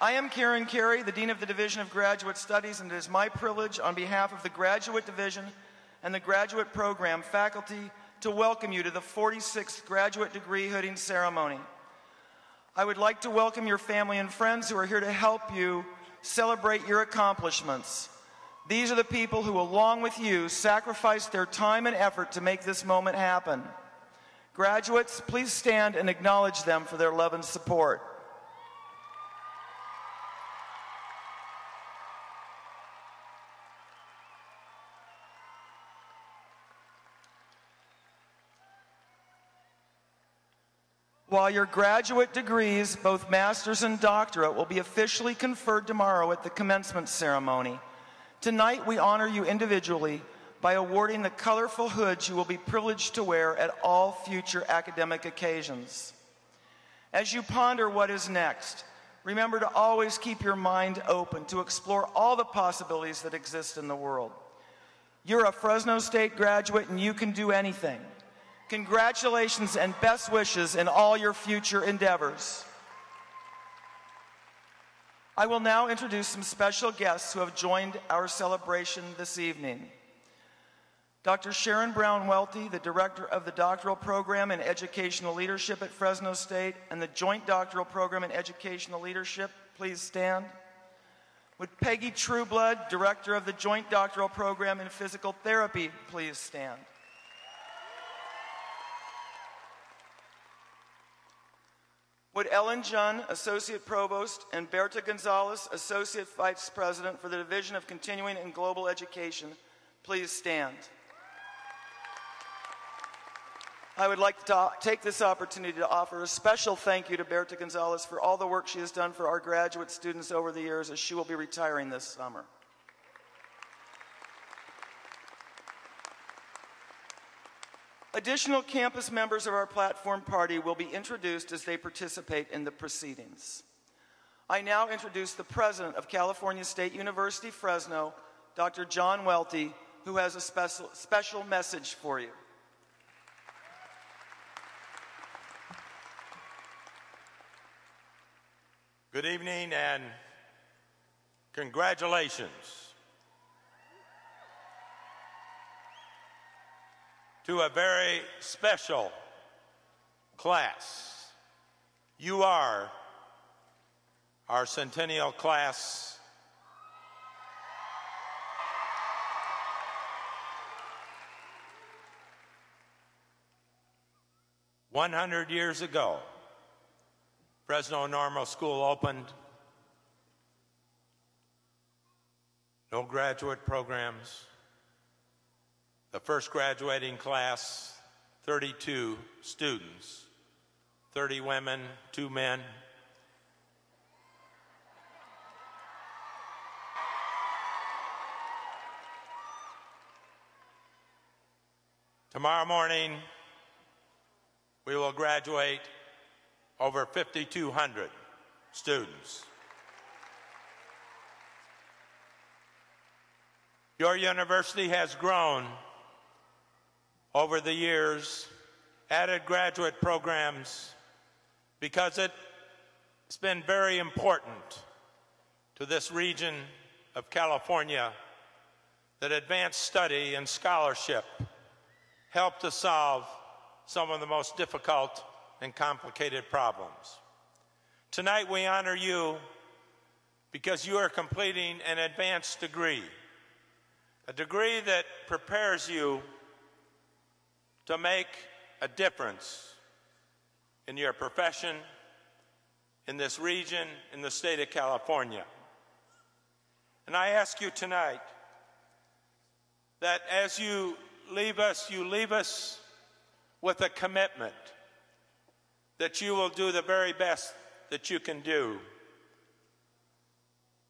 I am Karen Carey, the Dean of the Division of Graduate Studies, and it is my privilege on behalf of the Graduate Division and the Graduate Program faculty to welcome you to the 46th Graduate Degree Hooding Ceremony. I would like to welcome your family and friends who are here to help you celebrate your accomplishments. These are the people who, along with you, sacrificed their time and effort to make this moment happen. Graduates, please stand and acknowledge them for their love and support. While your graduate degrees, both master's and doctorate, will be officially conferred tomorrow at the commencement ceremony, tonight we honor you individually by awarding the colorful hoods you will be privileged to wear at all future academic occasions. As you ponder what is next, remember to always keep your mind open to explore all the possibilities that exist in the world. You're a Fresno State graduate and you can do anything. Congratulations and best wishes in all your future endeavors. I will now introduce some special guests who have joined our celebration this evening. Dr. Sharon Brown Welty, the Director of the Doctoral Program in Educational Leadership at Fresno State and the Joint Doctoral Program in Educational Leadership, please stand. Would Peggy Trueblood, Director of the Joint Doctoral Program in Physical Therapy, please stand. Would Ellen Jun, Associate Provost, and Berta Gonzalez, Associate Vice President for the Division of Continuing and Global Education, please stand. I would like to take this opportunity to offer a special thank you to Berta Gonzalez for all the work she has done for our graduate students over the years, as she will be retiring this summer. Additional campus members of our platform party will be introduced as they participate in the proceedings. I now introduce the President of California State University, Fresno, Dr. John Welty, who has a special message for you. Good evening and congratulations to a very special class. You are our Centennial Class "100 years ago, Fresno Normal School opened. No graduate programs. The first graduating class, 32 students, 30 women, 2 men. Tomorrow morning, we will graduate over 5,200 students. Your university has grown over the years, added graduate programs, because it's been very important to this region of California that advanced study and scholarship help to solve some of the most difficult and complicated problems. Tonight we honor you because you are completing an advanced degree, a degree that prepares you to make a difference in your profession, in this region, in the state of California. And I ask you tonight that as you leave us with a commitment that you will do the very best that you can do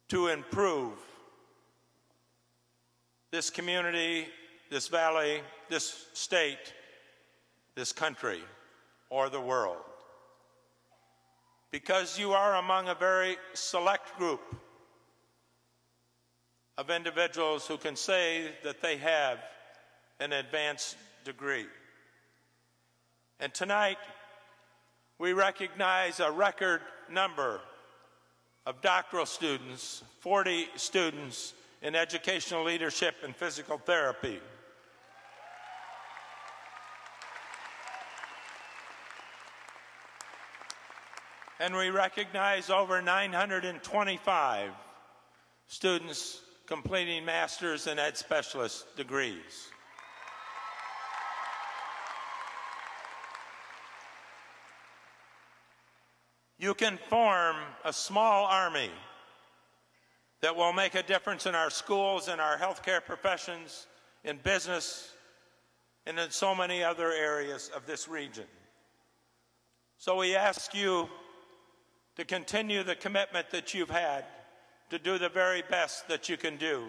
to improve this community, this valley, this state, this country, or the world. Because you are among a very select group of individuals who can say that they have an advanced degree. And tonight, we recognize a record number of doctoral students, 40 students in educational leadership and physical therapy. And we recognize over 925 students completing master's and ed specialist degrees. You can form a small army that will make a difference in our schools, in our healthcare professions, in business, and in so many other areas of this region. So we ask you to continue the commitment that you've had to do the very best that you can do,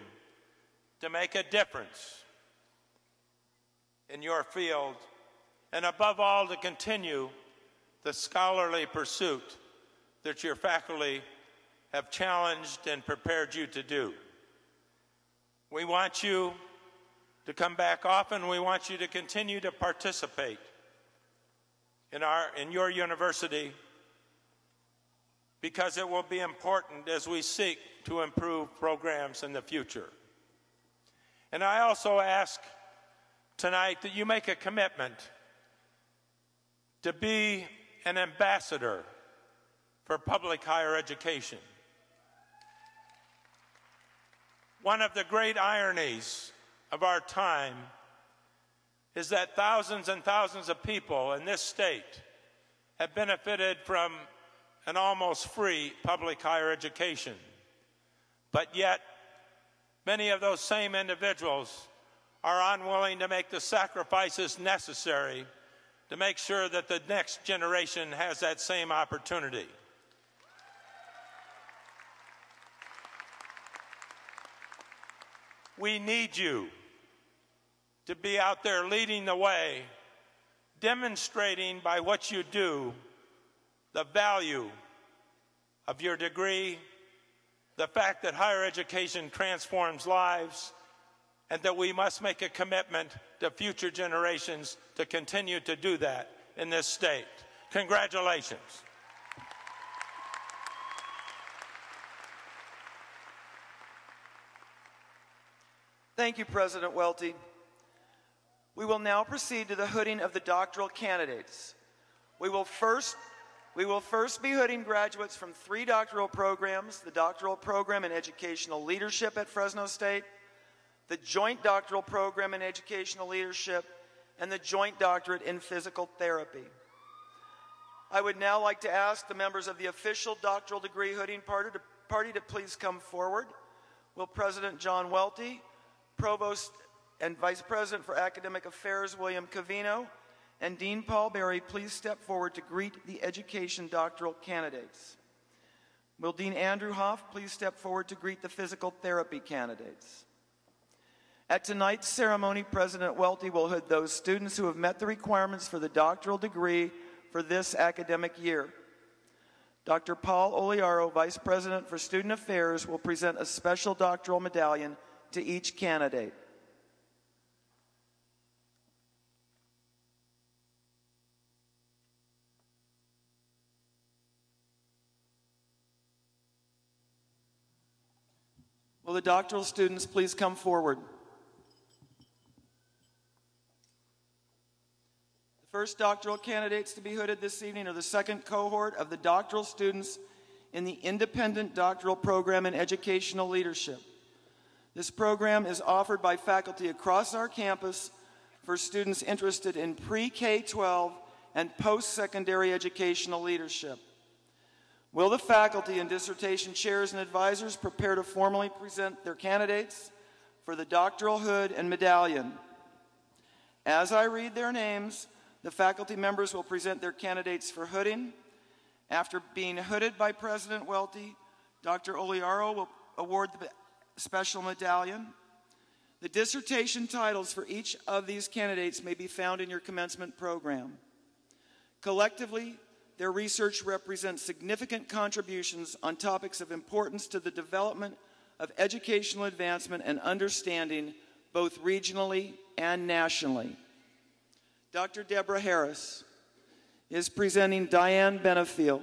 to make a difference in your field, and above all, to continue the scholarly pursuit that your faculty have challenged and prepared you to do. We want you to come back often. We want you to continue to participate in your university, because it will be important as we seek to improve programs in the future. And I also ask tonight that you make a commitment to be an ambassador for public higher education. One of the great ironies of our time is that thousands and thousands of people in this state have benefited from an almost free public higher education. But yet, many of those same individuals are unwilling to make the sacrifices necessary to make sure that the next generation has that same opportunity. We need you to be out there leading the way, demonstrating by what you do the value of your degree, the fact that higher education transforms lives, and that we must make a commitment to future generations to continue to do that in this state. Congratulations. Thank you, President Welty. We will now proceed to the hooding of the doctoral candidates. We will first be hooding graduates from 3 doctoral programs: the doctoral program in educational leadership at Fresno State, the joint doctoral program in educational leadership, and the joint doctorate in physical therapy. I would now like to ask the members of the official doctoral degree hooding party to please come forward. Will President John Welty, Provost and Vice President for Academic Affairs William Covino, and Dean Paul Berry please step forward to greet the education doctoral candidates. Will Dean Andrew Hoff please step forward to greet the physical therapy candidates. At tonight's ceremony, President Welty will hood those students who have met the requirements for the doctoral degree for this academic year. Dr. Paul Oliaro, Vice President for Student Affairs, will present a special doctoral medallion to each candidate. Will the doctoral students please come forward? The first doctoral candidates to be hooded this evening are the second cohort of the doctoral students in the Independent Doctoral Program in Educational Leadership. This program is offered by faculty across our campus for students interested in pre-K-12 and post-secondary educational leadership. Will the faculty and dissertation chairs and advisors prepare to formally present their candidates for the doctoral hood and medallion? As I read their names, the faculty members will present their candidates for hooding. After being hooded by President Welty, Dr. Oliaro will award the special medallion. The dissertation titles for each of these candidates may be found in your commencement program. Collectively, their research represents significant contributions on topics of importance to the development of educational advancement and understanding, both regionally and nationally. Dr. Deborah Harris is presenting Diane Benefiel.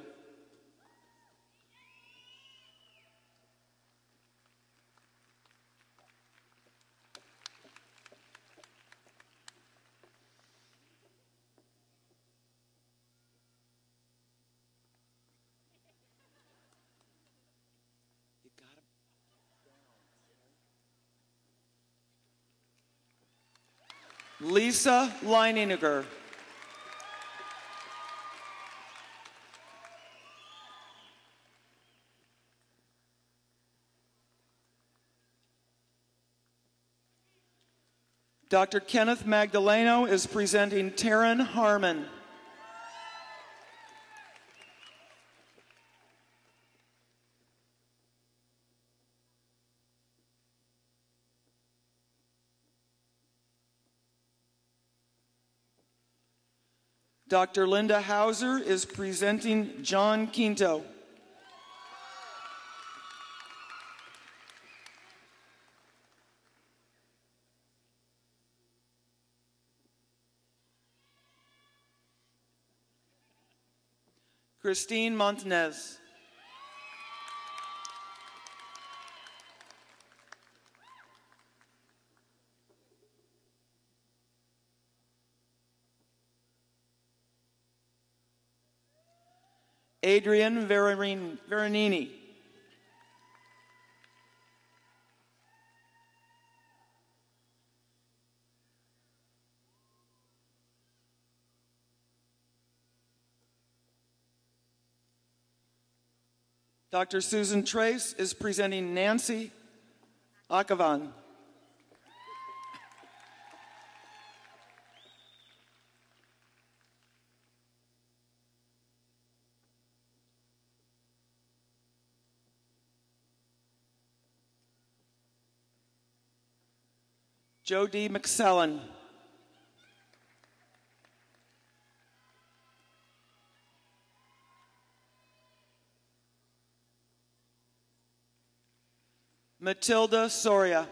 Lisa Leininger. Dr. Kenneth Magdaleno is presenting Taryn Harmon. Dr. Linda Hauser is presenting John Quinto. Christine Montanez. Adrian Veronini. Dr. Susan Trace is presenting Nancy Akavan. Joe D. McSellen. Matilda Soria.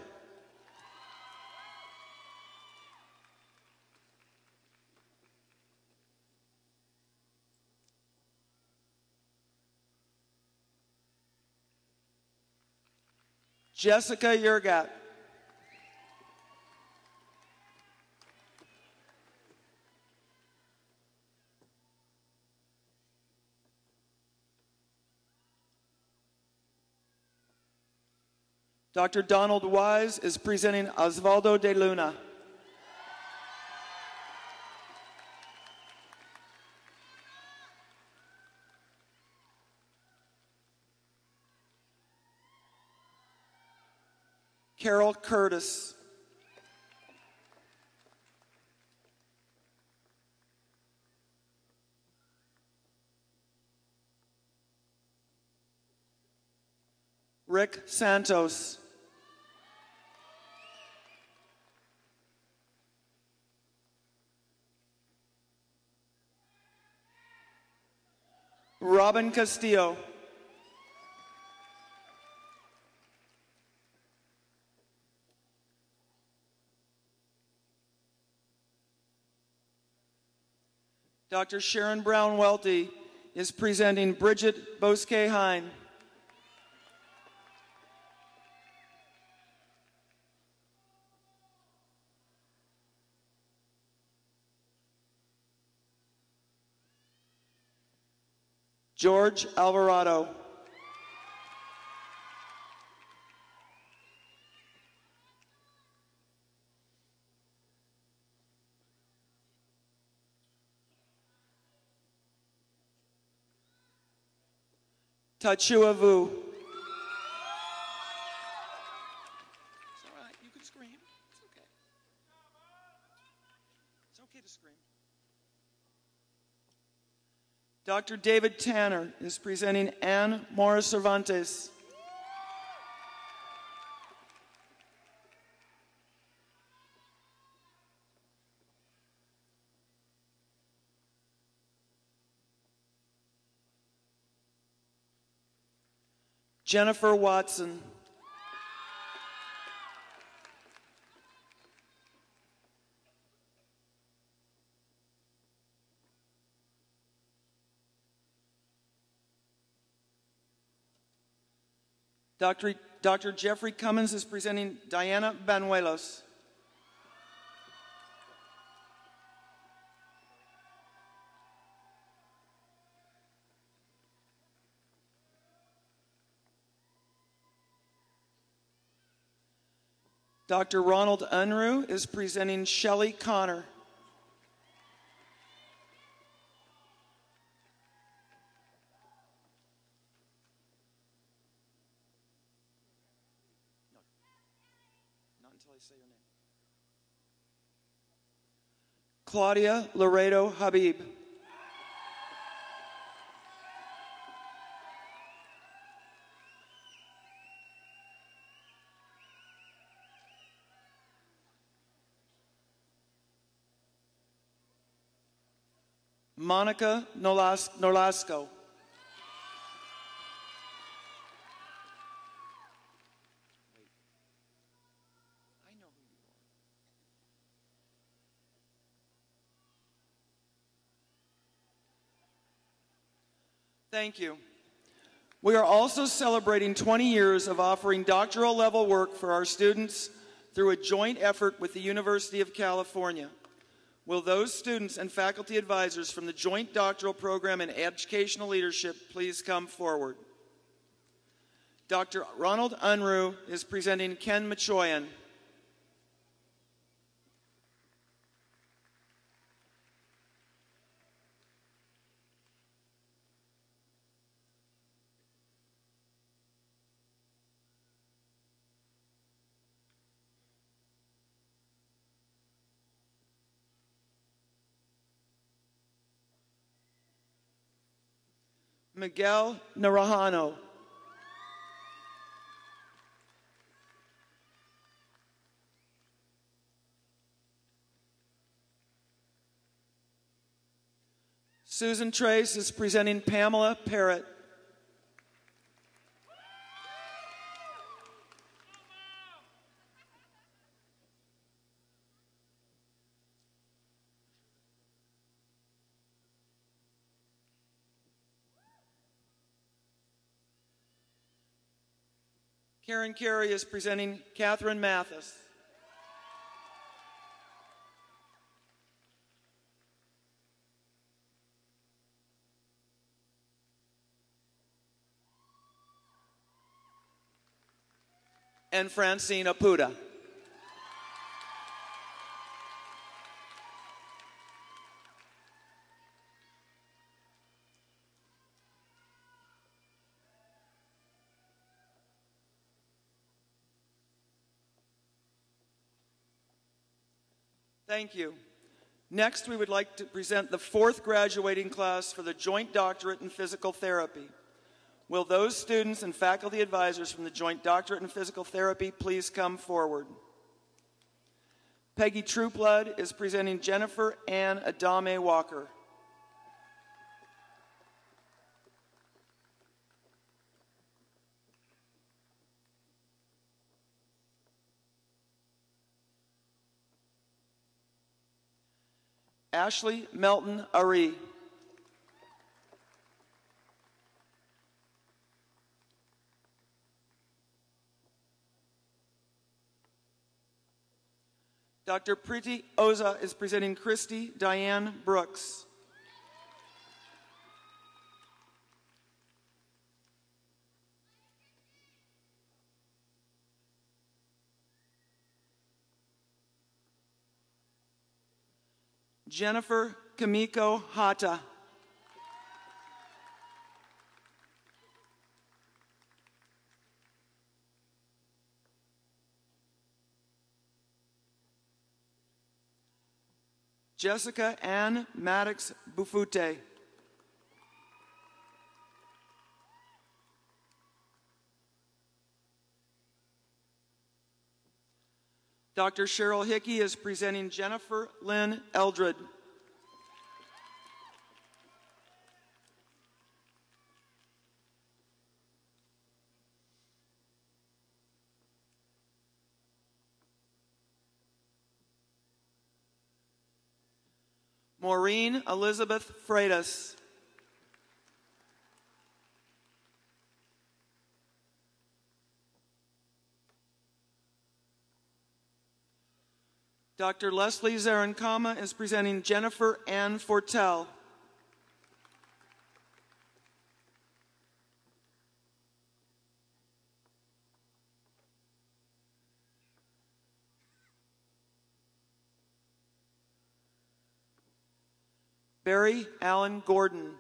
Jessica Yergat. Dr. Donald Wise is presenting Osvaldo de Luna. Carol Curtis. Rick Santos. Robin Castillo. Dr. Sharon Brown Welty is presenting Bridget Bosquet-Hine. George Alvarado. Tachua Vu. It's all right. You can scream. It's okay. It's okay to scream. Dr. David Tanner is presenting Anne Morris Cervantes. Jennifer Watson. Dr. Jeffrey Cummins is presenting Diana Banuelos. Dr. Ronald Unruh is presenting Shelley Connor. Not until I say your name. Claudia Laredo Habib. Monica Nolasco. Thank you. We are also celebrating 20 years of offering doctoral level work for our students through a joint effort with the University of California. Will those students and faculty advisors from the Joint Doctoral Program in Educational Leadership please come forward? Dr. Ronald Unruh is presenting Ken Machoyan. Miguel Naranjo. Susan Trace is presenting Pamela Parrott. Karen Carey is presenting Catherine Mathis. And Francine Apuda. Thank you. Next, we would like to present the 4th graduating class for the Joint Doctorate in Physical Therapy. Will those students and faculty advisors from the Joint Doctorate in Physical Therapy please come forward? Peggy Trueblood is presenting Jennifer Ann Adame Walker. Ashley Melton Ari. Dr. Preeti Oza is presenting Christy Diane Brooks. Jennifer Kamiko Hata. Jessica Ann Maddox Bufute. Dr. Cheryl Hickey is presenting Jennifer Lynn Eldred. Maureen Elizabeth Freitas. Dr. Leslie Zarankama is presenting Jennifer Ann Fortel. Barry Allen Gordon.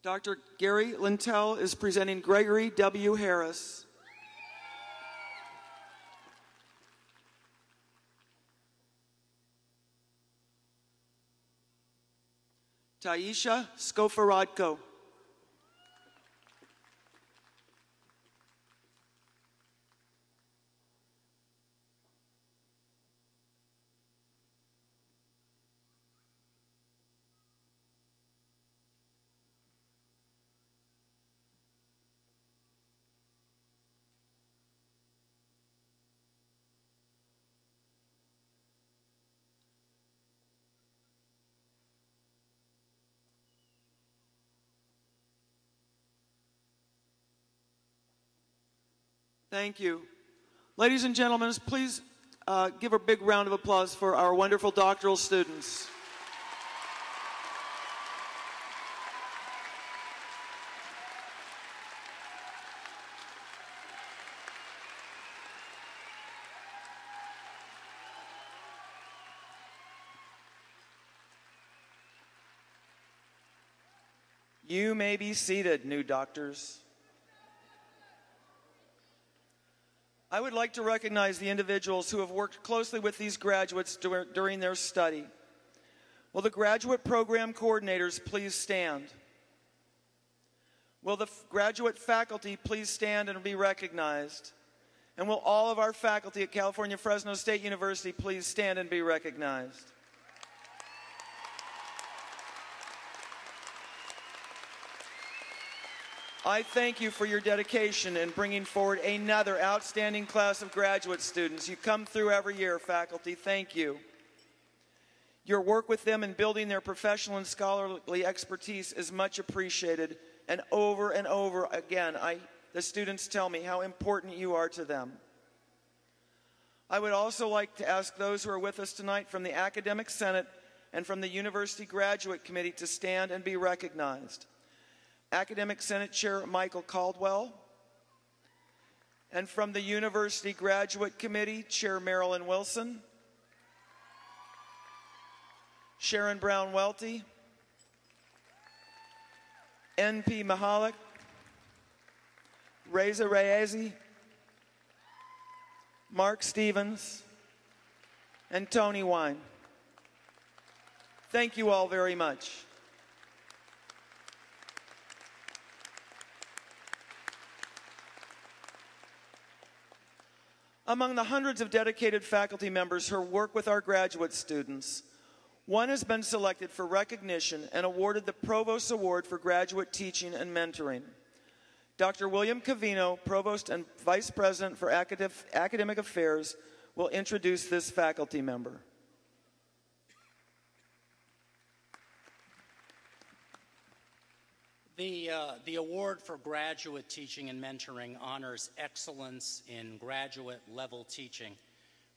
Dr. Gary Lintel is presenting Gregory W. Harris. Taisha Skofarodko. Thank you. Ladies and gentlemen, please give a big round of applause for our wonderful doctoral students. You may be seated, new doctors. I would like to recognize the individuals who have worked closely with these graduates during their study. Will the graduate program coordinators please stand? Will the graduate faculty please stand and be recognized? And will all of our faculty at California Fresno State University please stand and be recognized? I thank you for your dedication in bringing forward another outstanding class of graduate students. You come through every year, faculty. Thank you. Your work with them in building their professional and scholarly expertise is much appreciated. And over again, the students tell me how important you are to them. I would also like to ask those who are with us tonight from the Academic Senate and from the University Graduate Committee to stand and be recognized. Academic Senate Chair Michael Caldwell, and from the University Graduate Committee, Chair Marilyn Wilson, Sharon Brown Welty, N.P. Mahalik, Reza Reyesi, Mark Stevens, and Tony Wine. Thank you all very much. Among the hundreds of dedicated faculty members who work with our graduate students, one has been selected for recognition and awarded the Provost Award for Graduate Teaching and Mentoring. Dr. William Cavino, Provost and Vice President for Academic Affairs, will introduce this faculty member. The award for graduate teaching and mentoring honors excellence in graduate level teaching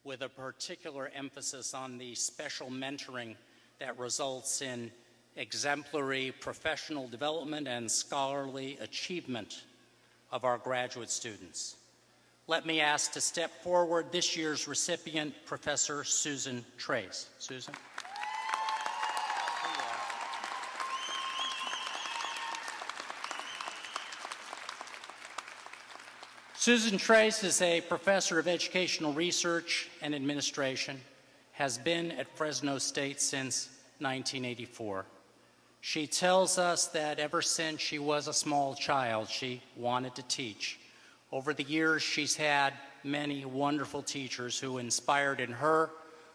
with a particular emphasis on the special mentoring that results in exemplary professional development and scholarly achievement of our graduate students. Let me ask to step forward this year's recipient, Professor Susan Trace. Susan. Susan Trace is a professor of educational research and administration, has been at Fresno State since 1984. She tells us that ever since she was a small child, she wanted to teach. Over the years, she's had many wonderful teachers who inspired in her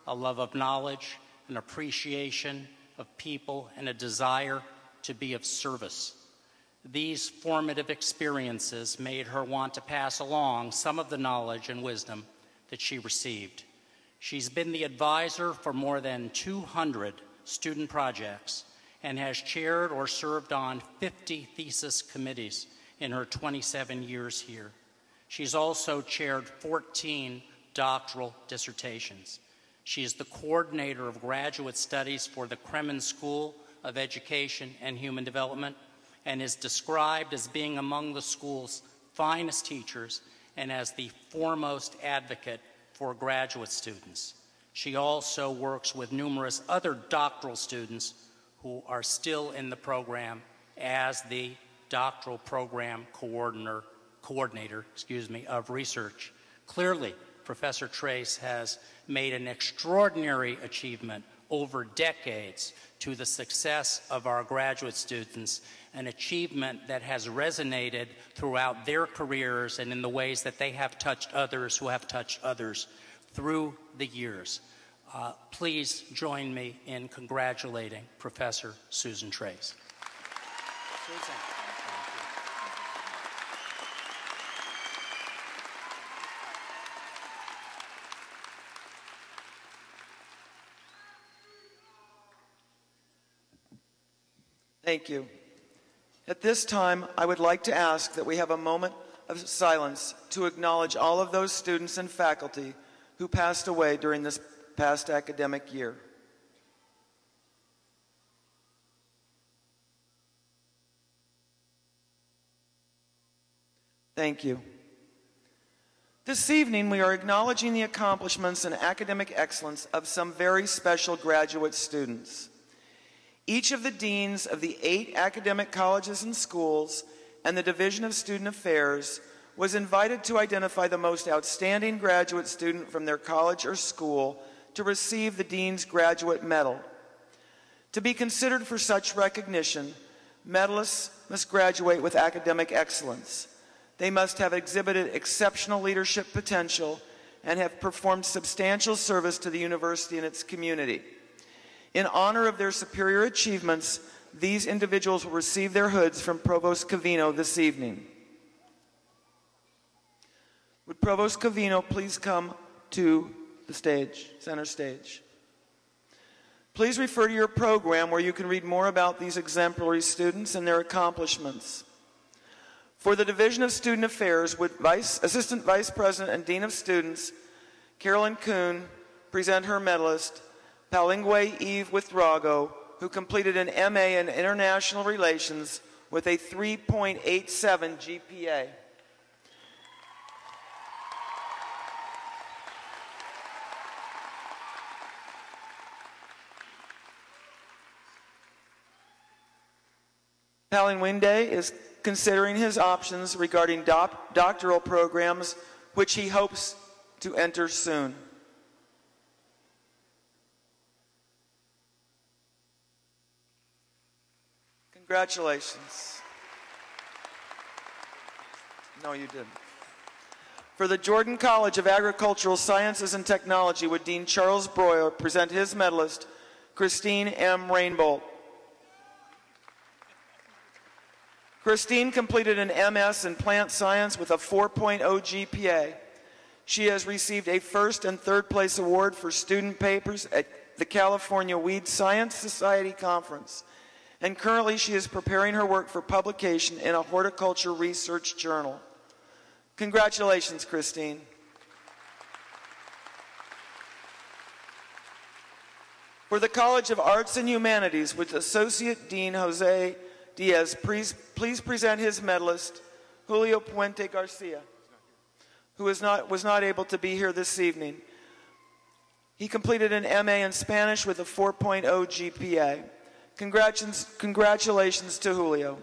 a love of knowledge, an appreciation of people, and a desire to be of service. These formative experiences made her want to pass along some of the knowledge and wisdom that she received. She's been the advisor for more than 200 student projects and has chaired or served on 50 thesis committees in her 27 years here. She's also chaired 14 doctoral dissertations. She is the coordinator of graduate studies for the Kremen School of Education and Human Development and is described as being among the school's finest teachers and as the foremost advocate for graduate students. She also works with numerous other doctoral students who are still in the program as the doctoral program coordinator of research. Clearly, Professor Trace has made an extraordinary achievement over decades to the success of our graduate students, an achievement that has resonated throughout their careers and in the ways that they have touched others who have touched others through the years. Please join me in congratulating Professor Susan Trace. Susan. Thank you. At this time, I would like to ask that we have a moment of silence to acknowledge all of those students and faculty who passed away during this past academic year. Thank you. This evening, we are acknowledging the accomplishments and academic excellence of some very special graduate students. Each of the deans of the 8 academic colleges and schools and the Division of Student Affairs was invited to identify the most outstanding graduate student from their college or school to receive the Dean's Graduate Medal. To be considered for such recognition, medalists must graduate with academic excellence. They must have exhibited exceptional leadership potential and have performed substantial service to the university and its community. In honor of their superior achievements, these individuals will receive their hoods from Provost Covino this evening. Would Provost Covino please come to the stage, center stage? Please refer to your program where you can read more about these exemplary students and their accomplishments. For the Division of Student Affairs, would Assistant Vice President and Dean of Students, Carolyn Kuhn, present her medalist, Palingwe Eve Withdrago, who completed an MA in International Relations with a 3.87 GPA. Palingwe is considering his options regarding doctoral programs, which he hopes to enter soon. Congratulations. No, you didn't. For the Jordan College of Agricultural Sciences and Technology, would Dean Charles Breuer present his medalist, Christine M. Rainbolt. Christine completed an MS in Plant Science with a 4.0 GPA. She has received a first and third place award for student papers at the California Weed Science Society Conference. And currently she is preparing her work for publication in a horticulture research journal. Congratulations, Christine. For the College of Arts and Humanities, with Associate Dean Jose Diaz, please present his medalist, Julio Puente Garcia, who was not able to be here this evening. He completed an MA in Spanish with a 4.0 GPA. Congratulations to Julio.